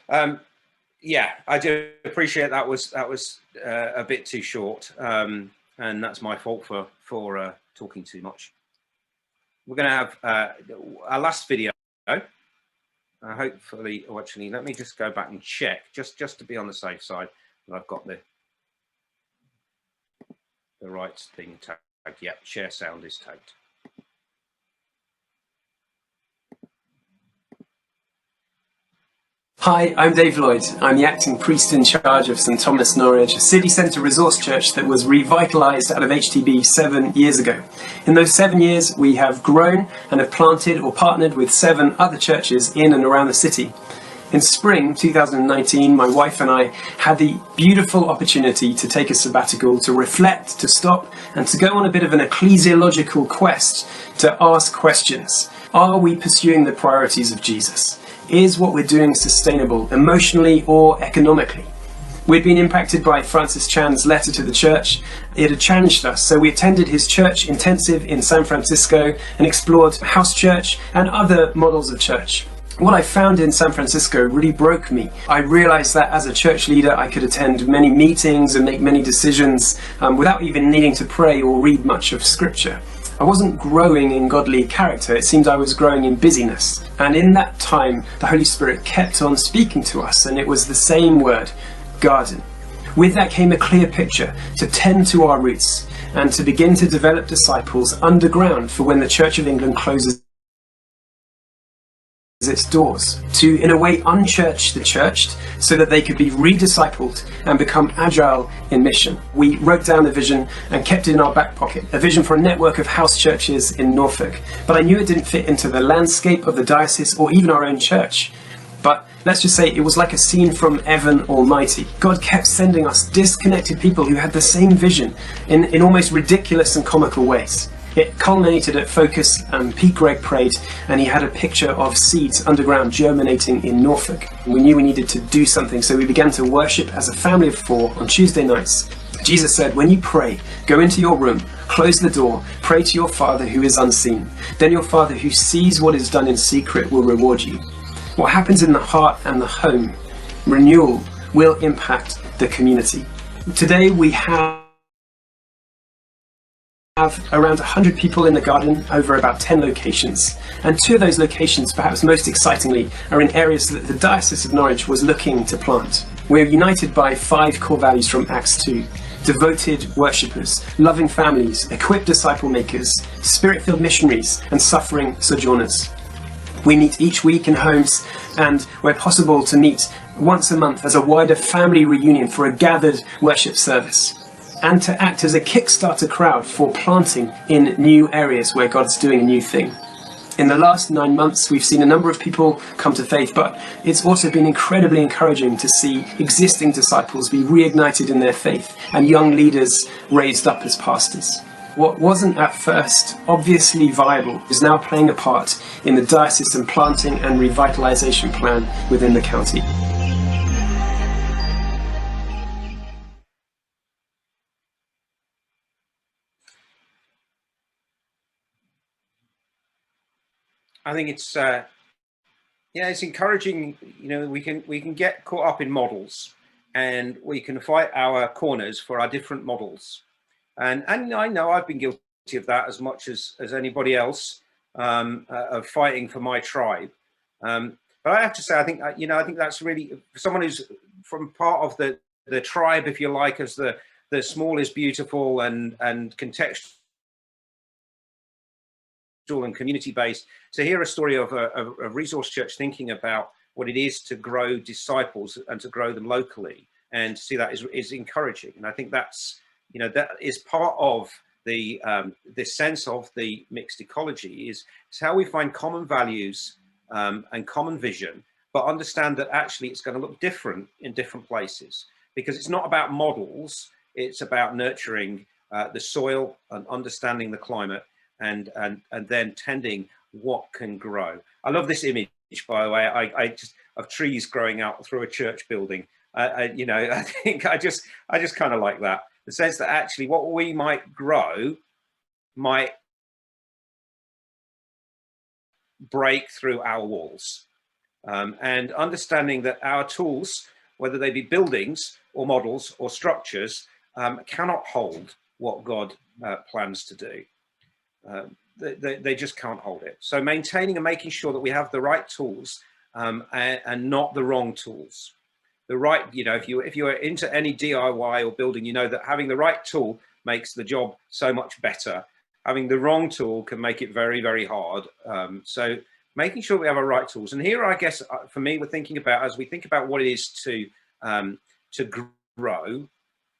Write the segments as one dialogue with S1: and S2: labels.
S1: Yeah, I do appreciate that was a bit too short, and that's my fault for talking too much. We're going to have our last video. Hopefully, actually, let me just go back and check just to be on the safe side that I've got the right thing tagged. Yeah, share sound is tagged.
S2: Hi, I'm Dave Lloyd. I'm the acting priest in charge of St Thomas Norwich, a city centre resource church that was revitalised out of HTB 7 years ago. In those 7 years, we have grown and have planted or partnered with 7 other churches in and around the city. In spring 2019, my wife and I had the beautiful opportunity to take a sabbatical, to reflect, to stop, and to go on a bit of an ecclesiological quest to ask questions. Are we pursuing the priorities of Jesus? Is what we're doing sustainable, emotionally or economically? We'd been impacted by Francis Chan's letter to the church. It had challenged us, so we attended his church intensive in San Francisco and explored house church and other models of church. What I found in San Francisco really broke me. I realized that as a church leader, I could attend many meetings and make many decisions without even needing to pray or read much of scripture. I wasn't growing in godly character, it seemed I was growing in busyness. And in that time, the Holy Spirit kept on speaking to us, and it was the same word, garden. With that came a clear picture to tend to our roots and to begin to develop disciples underground for when the Church of England closes its doors, to in a way unchurch the churched so that they could be rediscipled and become agile in mission. We wrote down the vision and kept it in our back pocket, a vision for a network of house churches in Norfolk, but I knew it didn't fit into the landscape of the diocese or even our own church. But let's just say it was like a scene from Evan Almighty. God kept sending us disconnected people who had the same vision in almost ridiculous and comical ways. It culminated at Focus, Pete Gregg prayed, and he had a picture of seeds underground germinating in Norfolk. We knew we needed to do something, so we began to worship as a family of 4 on Tuesday nights. Jesus said, when you pray, go into your room, close the door, pray to your Father who is unseen. Then your Father who sees what is done in secret will reward you. What happens in the heart and the home, renewal, will impact the community. Today we have around 100 people in the garden over about 10 locations, and 2 of those locations, perhaps most excitingly, are in areas that the Diocese of Norwich was looking to plant. We're united by 5 core values from Acts 2: devoted worshippers, loving families, equipped disciple makers, spirit-filled missionaries, and suffering sojourners. We meet each week in homes, and where possible to meet once a month as a wider family reunion for a gathered worship service, and to act as a Kickstarter crowd for planting in new areas where God's doing a new thing. In the last 9 months, we've seen a number of people come to faith, but it's also been incredibly encouraging to see existing disciples be reignited in their faith and young leaders raised up as pastors. What wasn't at first obviously viable is now playing a part in the diocesan planting and revitalisation plan within the county.
S1: I think it's it's encouraging. You know, we can get caught up in models, and we can fight our corners for our different models. And I know I've been guilty of that as much as anybody else, of fighting for my tribe. But I have to say, I think that's really, for someone who's from part of the tribe, if you like, as the small is beautiful and contextual and community-based, to hear a story of a resource church thinking about what it is to grow disciples and to grow them locally, and to see that is encouraging. And I think that's, that is part of the sense of the mixed ecology, is how we find common values and common vision, but understand that actually it's going to look different in different places, because it's not about models, it's about nurturing the soil and understanding the climate, and then tending what can grow. I love this image, by the way. I just, of trees growing out through a church building. I think I just kind of like that, the sense that actually what we might grow might break through our walls. and understanding that our tools, whether they be buildings or models or structures, cannot hold what God plans to do. They just can't hold it. So maintaining and making sure that we have the right tools and not the wrong tools. The right, you know, if you're into any DIY or building, you know that having the right tool makes the job so much better. Having the wrong tool can make it very, very hard. So making sure we have our right tools. And here, I guess, for me, we're thinking about, as we think about what it is to grow,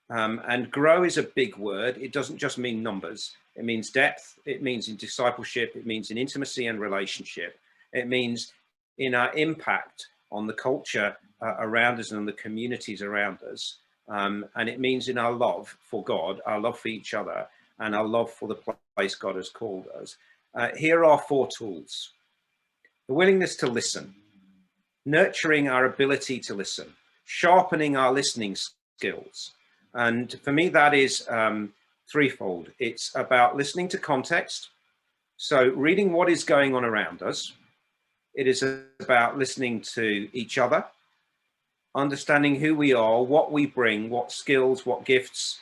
S1: and grow is a big word. It doesn't just mean numbers. It means depth. It means in discipleship. It means in intimacy and relationship. It means in our impact on the culture around us and the communities around us. And it means in our love for God, our love for each other, and our love for the place God has called us. Here are 4 tools. The willingness to listen, nurturing our ability to listen, sharpening our listening skills. And for me, that is threefold. It's about listening to context. So reading what is going on around us. It is about listening to each other, understanding who we are, what we bring, what skills, what gifts,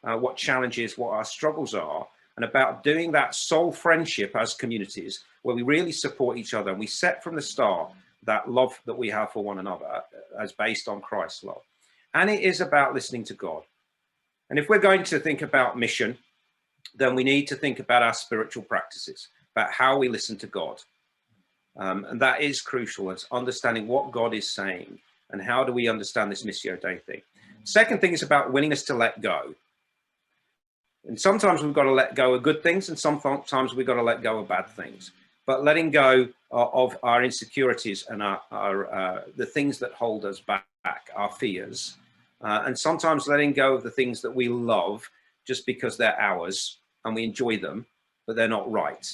S1: what challenges, what our struggles are, and about doing that soul friendship as communities where we really support each other. And we set from the start that love that we have for one another as based on Christ's love. And it is about listening to God. And if we're going to think about mission, then we need to think about our spiritual practices, about how we listen to God. And that is crucial. It's understanding what God is saying and how do we understand this Missio Dei thing. Second thing is about willingness to let go. And sometimes we've got to let go of good things, and sometimes we've got to let go of bad things. But letting go of our insecurities and the things that hold us back, our fears, and sometimes letting go of the things that we love just because they're ours and we enjoy them, but they're not right.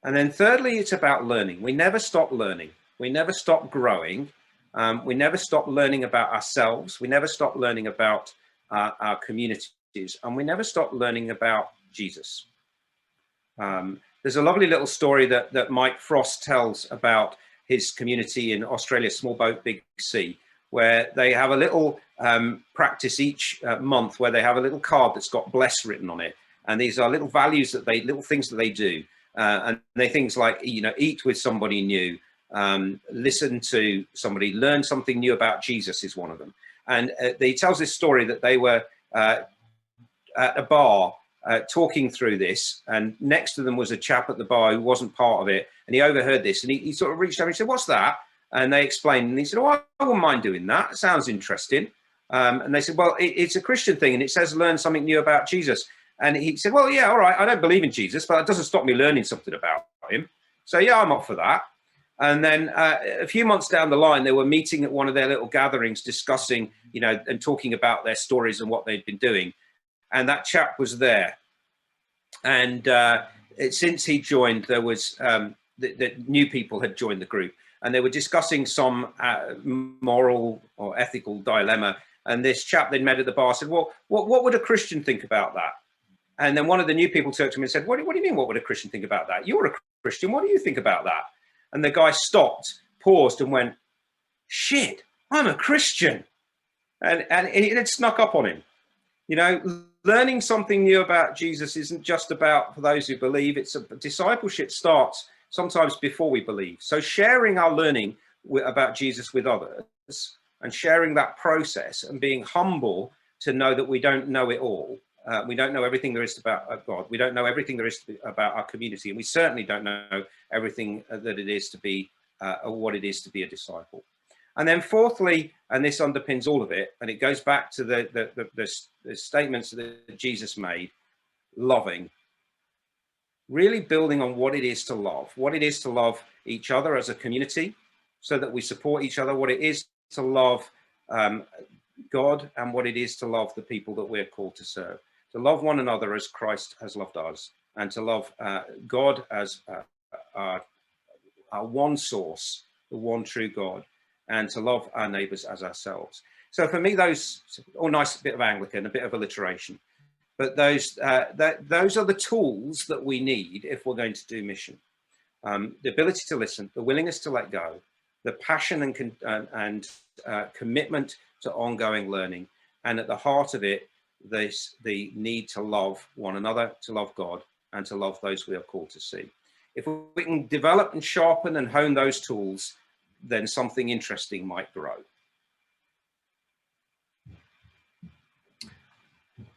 S1: And then thirdly, it's about learning. We never stop learning. We never stop growing. We never stop learning about ourselves. We never stop learning about our communities, and we never stop learning about Jesus. There's a lovely little story that Mike Frost tells about his community in Australia, Small Boat, Big Sea, where they have a little practice each month where they have a little card that's got bless written on it. And these are little values little things that they do. And they things like, you know, eat with somebody new, listen to somebody, learn something new about Jesus is one of them. And he tells this story that they were at a bar talking through this, and next to them was a chap at the bar who wasn't part of it, and he overheard this, and he sort of reached over and said, "What's that?" And they explained, and he said, "Oh, I wouldn't mind doing that. It sounds interesting." And they said, "Well, it's a Christian thing, and it says learn something new about Jesus." And he said, "Well, yeah, all right, I don't believe in Jesus, but it doesn't stop me learning something about him. So yeah, I'm up for that." And then a few months down the line, they were meeting at one of their little gatherings, discussing, you know, and talking about their stories and what they'd been doing. And that chap was there. And since he joined, there was the new people had joined the group, and they were discussing some moral or ethical dilemma. And this chap they'd met at the bar said, "Well, what would a Christian think about that?" And then one of the new people turned to him and said, what do you mean, what would a Christian think about that? You're a Christian, what do you think about that? And the guy stopped, paused, and went, "Shit, I'm a Christian." And it had snuck up on him. You know, learning something new about Jesus isn't just about for those who believe. Discipleship starts sometimes before we believe. So sharing our learning about Jesus with others and sharing that process and being humble to know that we don't know it all. We don't know everything there is about God. We don't know everything there is about our community. And we certainly don't know everything that it is to be, or what it is to be a disciple. And then fourthly, and this underpins all of it, and it goes back to the statements that Jesus made, loving. Really building on what it is to love each other as a community so that we support each other, what it is to love God, and what it is to love the people that we're called to serve. To love one another as Christ has loved us, and to love God as our one source, the one true God, and to love our neighbours as ourselves. So for me, those, all nice bit of Anglican, a bit of alliteration, but those are the tools that we need if we're going to do mission. the ability to listen, the willingness to let go, the passion and commitment to ongoing learning, and at the heart of it, the need to love one another, to love God, and to love those we are called to see. If we can develop and sharpen and hone those tools, then something interesting might grow.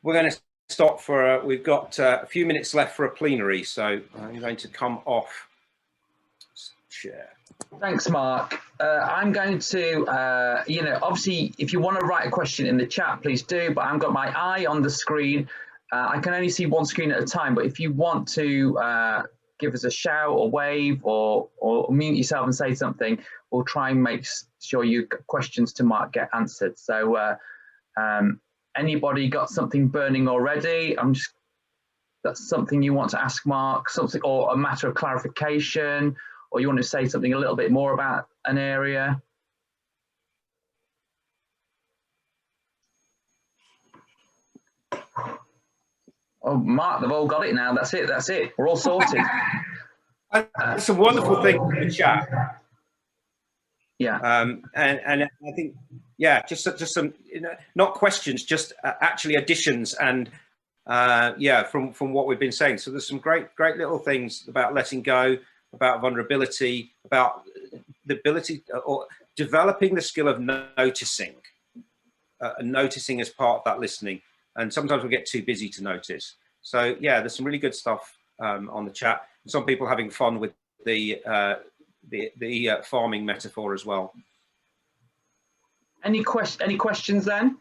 S1: We're going to stop for, we've got a few minutes left for a plenary, so I'm going to come off share.
S3: Thanks, Mark. I'm going to, obviously, if you want to write a question in the chat, please do, but I've got my eye on the screen. I can only see one screen at a time, but if you want to give us a shout or wave or mute yourself and say something, we'll try and make sure your questions to Mark get answered. So anybody got something burning already? That's something you want to ask Mark, something, or a matter of clarification, or you want to say something a little bit more about an area? Oh, Mark, they've all got it now. That's it. That's it. We're all sorted.
S1: It's a wonderful thing in the chat.
S3: Yeah.
S1: And I think, yeah, just some, not questions, just actually additions and yeah, from what we've been saying. So there's some great little things about letting go, about vulnerability, about the ability or developing the skill of noticing, and noticing as part of that listening. And sometimes we get too busy to notice. So yeah, there's some really good stuff on the chat. Some people having fun with the farming metaphor as well.
S3: Any questions then?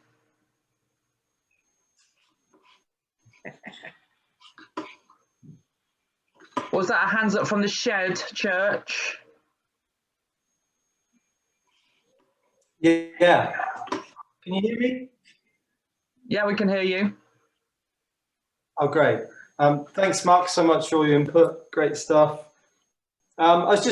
S3: Was that a hands up from the shed church?
S4: Yeah. Can you hear me?
S3: Yeah, we can hear you.
S4: Oh, great. Thanks, Mark, so much for all your input. Great stuff. I was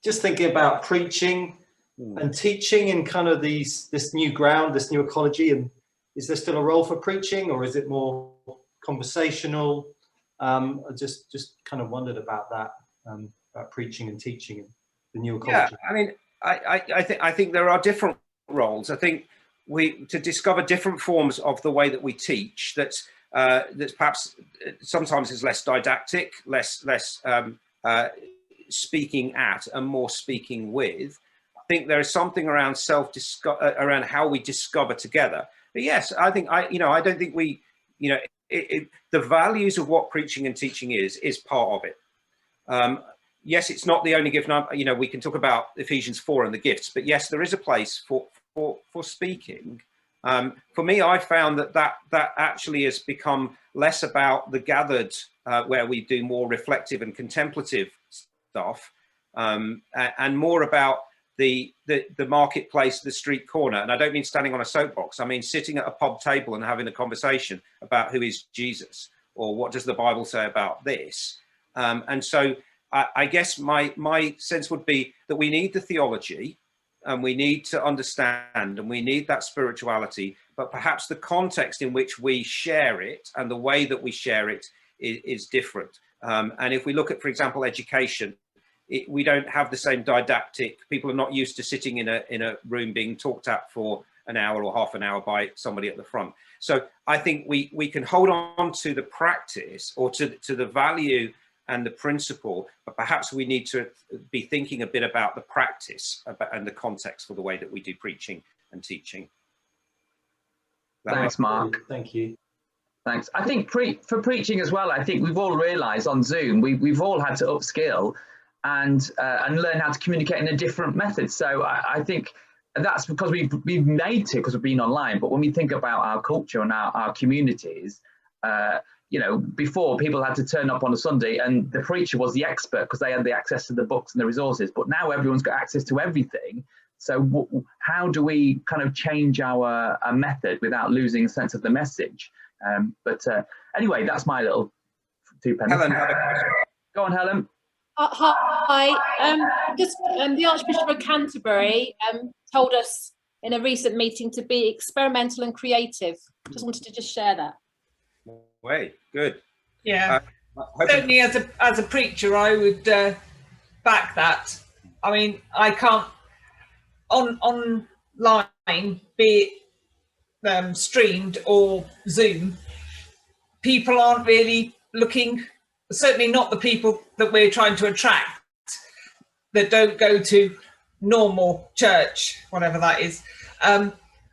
S4: just thinking about preaching and teaching in kind of this new ground, this new ecology. And is there still a role for preaching, or is it more conversational? I just kind of wondered about that, about preaching and teaching in the new ecology.
S1: Yeah, I mean, I think there are different roles. I think to discover different forms of the way that we teach that's perhaps sometimes is less didactic, less speaking at and more speaking with. I think there is something around around how we discover together. But yes, I think I don't think we, the values of what preaching and teaching is part of it. Yes, it's not the only gift. We can talk about Ephesians 4 and the gifts, but yes, there is a place for speaking. For me, I found that actually has become less about the gathered, where we do more reflective and contemplative stuff, and more about the marketplace, the street corner. And I don't mean standing on a soapbox. I mean sitting at a pub table and having a conversation about who is Jesus, or what does the Bible say about this. And so I guess my sense would be that we need the theology, and we need to understand, and we need that spirituality, but perhaps the context in which we share it and the way that we share it is different. And if we look at, for example, education, we don't have the same didactic. People are not used to sitting in a room being talked at for an hour or half an hour by somebody at the front. So I think we can hold on to the practice, or to the value and the principle, but perhaps we need to be thinking a bit about the practice and the context for the way that we do preaching and teaching.
S3: Thanks, Mark.
S4: Thank you.
S3: Thanks. I think for preaching as well, I think we've all realised on Zoom, we've all had to upskill and learn how to communicate in a different method. So I think that's because we've made to, because we've been online. But when we think about our culture and our communities, before people had to turn up on a Sunday and the preacher was the expert because they had the access to the books and the resources. But now everyone's got access to everything. So how do we kind of change our method without losing sense of the message? Anyway, that's my little 2 pennies.
S1: Helen had a question.
S3: Go on, Helen.
S5: Hi. The Archbishop of Canterbury told us in a recent meeting to be experimental and creative. Just wanted to share that.
S1: Way good.
S6: Yeah. Certainly, as a preacher, I would back that. I mean, I can't online, be it streamed or Zoom, people aren't really looking, certainly not the people that we're trying to attract, that don't go to normal church, whatever that is.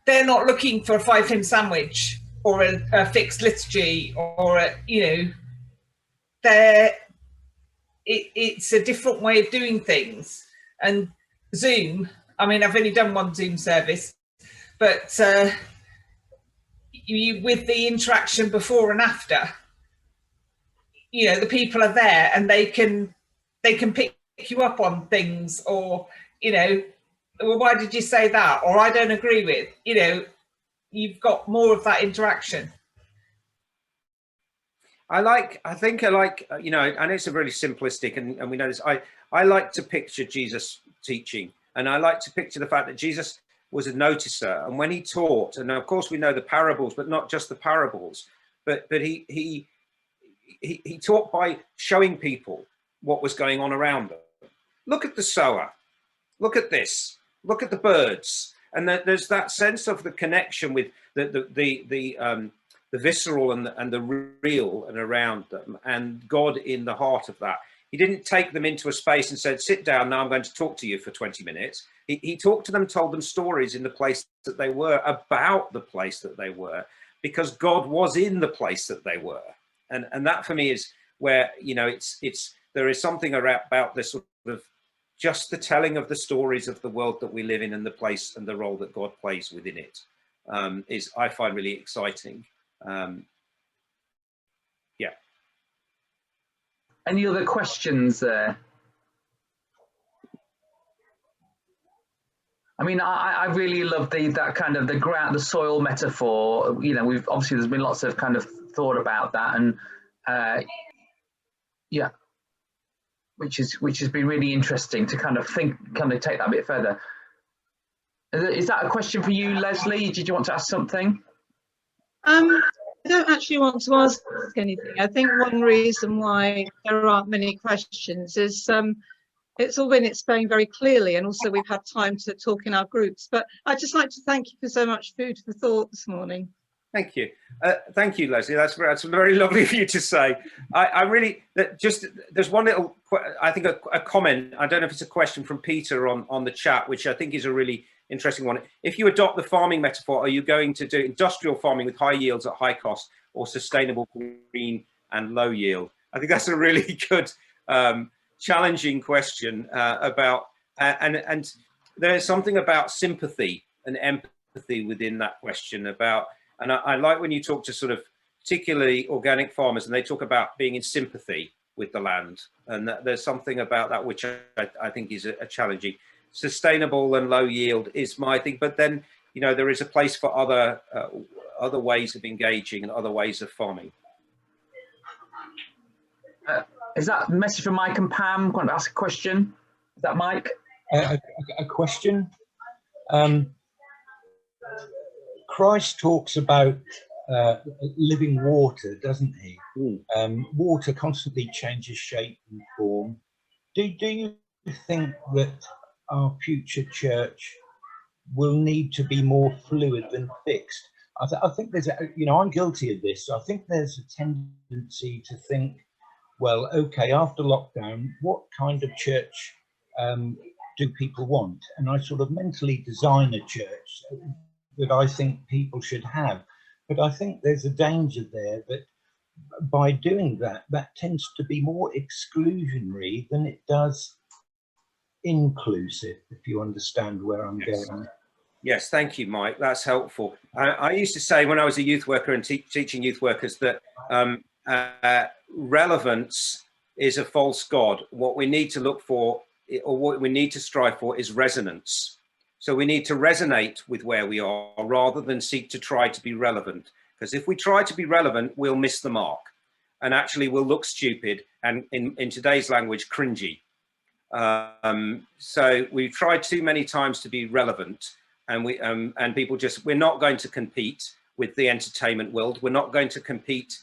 S6: They're not looking for a 5 hymn sandwich or a fixed liturgy or it's a different way of doing things. And Zoom, I mean, I've only done one Zoom service, but with the interaction before and after, the people are there and they can pick you up on things, or well, why did you say that, or I don't agree with, you've got more of that interaction.
S1: I think I like, and it's a really simplistic, and we know this, I like to picture Jesus teaching, and I like to picture the fact that Jesus was a noticer, and when he taught, and of course we know the parables, but not just the parables, but he taught by showing people what was going on around them. Look at the sower, look at this, look at the birds, and there's that sense of the connection with the visceral and the real and around them, and God in the heart of that. He didn't take them into a space and said, sit down, now I'm going to talk to you for 20 minutes. He talked to them, told them stories in the place that they were, about the place that they were, because God was in the place that they were. And that for me is where, there is something about this sort of just the telling of the stories of the world that we live in, and the place and the role that God plays within it, is, I find, really exciting. Yeah.
S3: Any other questions there? I mean, I really love that kind of the soil metaphor. We've obviously, there's been lots of kind of thought about that, and yeah, which has been really interesting to kind of take that a bit further. Is that a question for you, Leslie? Did you want to ask something?
S7: I don't actually want to ask anything. I think one reason why there aren't many questions is it's all been explained very clearly, and also we've had time to talk in our groups. But I'd just like to thank you for so much food for thought this morning.
S1: Thank you. Thank you, Leslie. That's very lovely of you to say. I really, there's one little, I think a comment, I don't know if it's a question from Peter on the chat, which I think is a really interesting one. If you adopt the farming metaphor, are you going to do industrial farming with high yields at high cost, or sustainable green and low yield? I think that's a really good, challenging question about, and there's something about sympathy and empathy within that question about, and I like when you talk to sort of particularly organic farmers, and they talk about being in sympathy with the land, and there's something about that which I think is a challenging. Sustainable and low yield is my thing, but then there is a place for other ways of engaging and other ways of farming.
S3: Is that a message from Mike and Pam? Want to ask a question? Is that Mike?
S8: A question. Christ talks about living water, doesn't he? Water constantly changes shape and form. Do you think that our future church will need to be more fluid than fixed? I think there's I'm guilty of this. I think there's a tendency to think, well, okay, after lockdown, what kind of church do people want? And I sort of mentally design a church that I think people should have. But I think there's a danger there that by doing that, that tends to be more exclusionary than it does inclusive, if you understand where I'm going.
S1: Yes, thank you, Mike. That's helpful. I used to say when I was a youth worker and teaching youth workers that relevance is a false god. What we need to look for, or what we need to strive for, is resonance. So we need to resonate with where we are rather than seek to try to be relevant. Because if we try to be relevant, we'll miss the mark, and actually we'll look stupid and, in today's language, cringy. So we've tried too many times to be relevant, and we're not going to compete with the entertainment world. We're not going to compete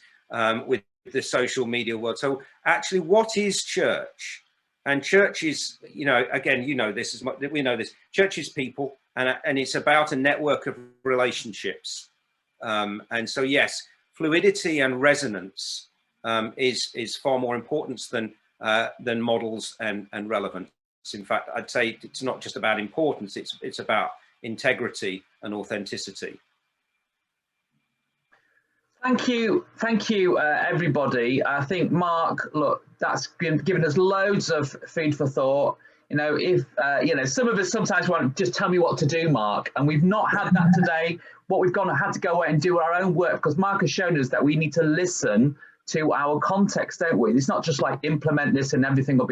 S1: with the social media world. So actually, what is church? And church is, you know, again, you know this as much, we know this. Church is people, and it's about a network of relationships. And so, yes, fluidity and resonance is far more important than models and relevance. In fact, I'd say it's not just about importance; it's about integrity and authenticity.
S3: Thank you, everybody. I think Mark, look, that's given us loads of food for thought. You know, if you know, some of us sometimes want to just tell me what to do, Mark, and we've not had that today. What we've had to go away and do our own work, because Mark has shown us that we need to listen to our context, don't we? It's not just like implement this and everything will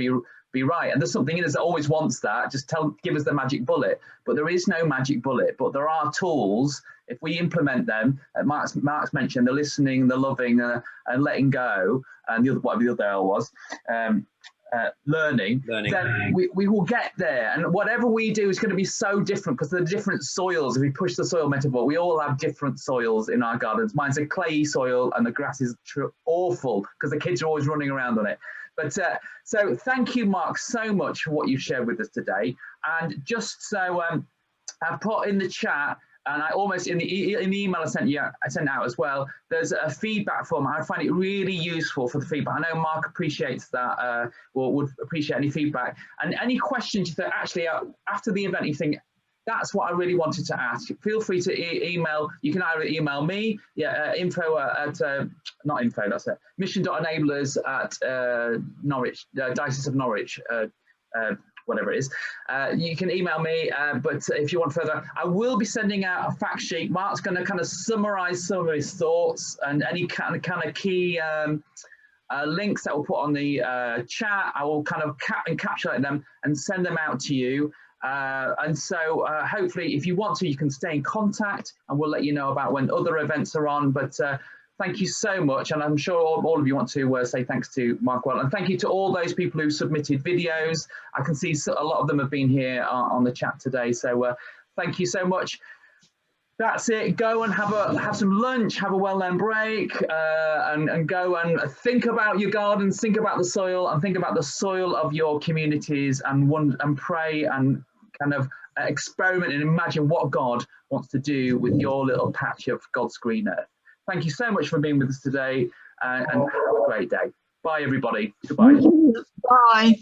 S3: be right. And there's something in us that always wants that. Just give us the magic bullet. But there is no magic bullet. But there are tools. If we implement them, Mark's mentioned the listening, the loving, and letting go, and whatever the other L was, learning, then we will get there. And whatever we do is going to be so different, because there are different soils. If we push the soil metaphor, we all have different soils in our gardens. Mine's a clayey soil, and the grass is awful because the kids are always running around on it. But so thank you, Mark, so much for what you've shared with us today. And just so I put in the chat, and I almost in the email I sent out as well, there's a feedback form. I find it really useful for the feedback. I know Mark appreciates that, or would appreciate any feedback. And any questions that actually after the event you think, that's what I really wanted to ask, feel free to email. You can either email me, info at, not info, that's it, mission.enablers at Norwich, Diocese of Norwich, whatever it is. You can email me, but if you want further, I will be sending out a fact sheet. Mark's going to kind of summarize some of his thoughts and any kind of key links that we'll put on the chat. I will kind of encapsulate them and send them out to you. And so hopefully, if you want to, you can stay in contact, and we'll let you know about when other events are on. But thank you so much. And I'm sure all of you want to say thanks to Mark Well. And thank you to all those people who submitted videos. I can see a lot of them have been here on the chat today. So thank you so much. That's it. Go and have some lunch, have a well-earned break, and go and think about your gardens, think about the soil, and think about the soil of your communities, and pray and kind of experiment and imagine what God wants to do with your little patch of God's green earth. Thank you so much for being with us today, and have a great day. Bye, everybody. Goodbye.
S9: Bye.